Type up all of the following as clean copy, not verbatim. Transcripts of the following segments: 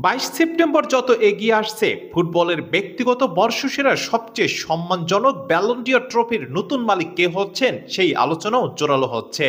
22 September যত এগিয়ে আসছে, ফুটবলের ব্যক্তিগত বর্ষসেরার সবচেয়ে সম্মানজনক ব্যালন ডি'র ট্রফির নতুন মালিক কে হচ্ছেন সেই আলোচনাও জোরালো হচ্ছে।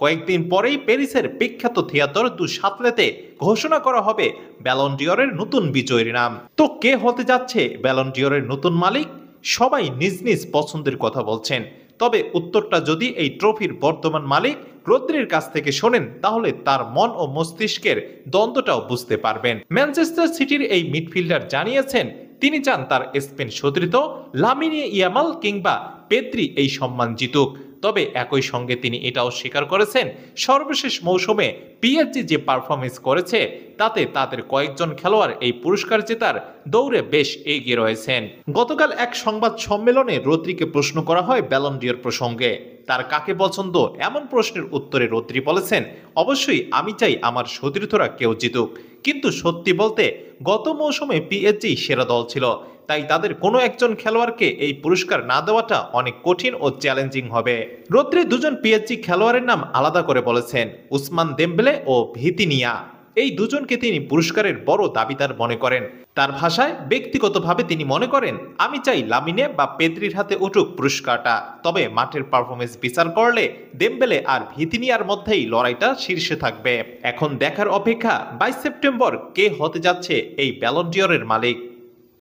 কয়েকদিন পরেই প্যারিসের বিখ্যাত থিয়েটার দু সাতলেতে ঘোষণা করা হবে ব্যালন ডি'রের নতুন বিজয়ীর নাম। তো কে হতে যাচ্ছে ব্যালন ডি'রের নতুন মালিক? সবাই নিজ নিজ পছন্দের কথা বলছেন, তবে উত্তরটা যদি এই ট্রফির বর্তমান মালিক রদ্রির কাছ থেকে শোনেন, তাহলে তার মন ও মস্তিষ্কের দ্বন্দ্বটাও বুঝতে পারবেন। ম্যানচেস্টার সিটির এই মিডফিল্ডার জানিয়েছেন তিনি চান তার স্পেন সতীর্থ লামিনে ইয়ামাল কিংবা পেদ্রি এই সম্মান জিতুক। তবে একই সঙ্গে তিনি এটাও স্বীকার করেছেন, সর্বশেষ মৌসুমে পিএসজি যে পারফরমেন্স করেছে তাতে তাদের কয়েকজন খেলোয়াড় এই পুরস্কার জেতার দৌড়ে বেশ এগিয়ে রয়েছেন। গতকাল এক সংবাদ সম্মেলনে রদ্রিকে প্রশ্ন করা হয় ব্যালন ডি'র প্রসঙ্গে। তার কাকে পছন্দ এমন প্রশ্নের উত্তরে রদ্রি বলেছেন, অবশ্যই আমি চাই আমার সতীর্থরা কেউ জিতুক, কিন্তু সত্যি বলতে গত মৌসুমে পিএসজি সেরা দল ছিল, তাই তাদের কোনো একজন খেলোয়াড়কে এই পুরস্কার না দেওয়াটা অনেক কঠিন ও চ্যালেঞ্জিং হবে। রদ্রি দুজন পিএসজি খেলোয়াড়ের নাম আলাদা করে বলেছেন, উসমান দেমবেলে ও ভিতিনিয়া। এই দুজনকে তিনি পুরস্কারের বড় দাবিদার মনে করেন। তার ভাষায়, ব্যক্তিগতভাবে তিনি মনে করেন, আমি চাই লামিনে বা পেদ্রির হাতে উঠুক পুরস্কারটা, তবে মাঠের পারফরমেন্স বিচার করলে দেমবেলে আর ভিতিনিয়ার মধ্যেই লড়াইটা শীর্ষে থাকবে। এখন দেখার অপেক্ষা 22 সেপ্টেম্বর কে হতে যাচ্ছে এই ব্যালন ডি'রের মালিক।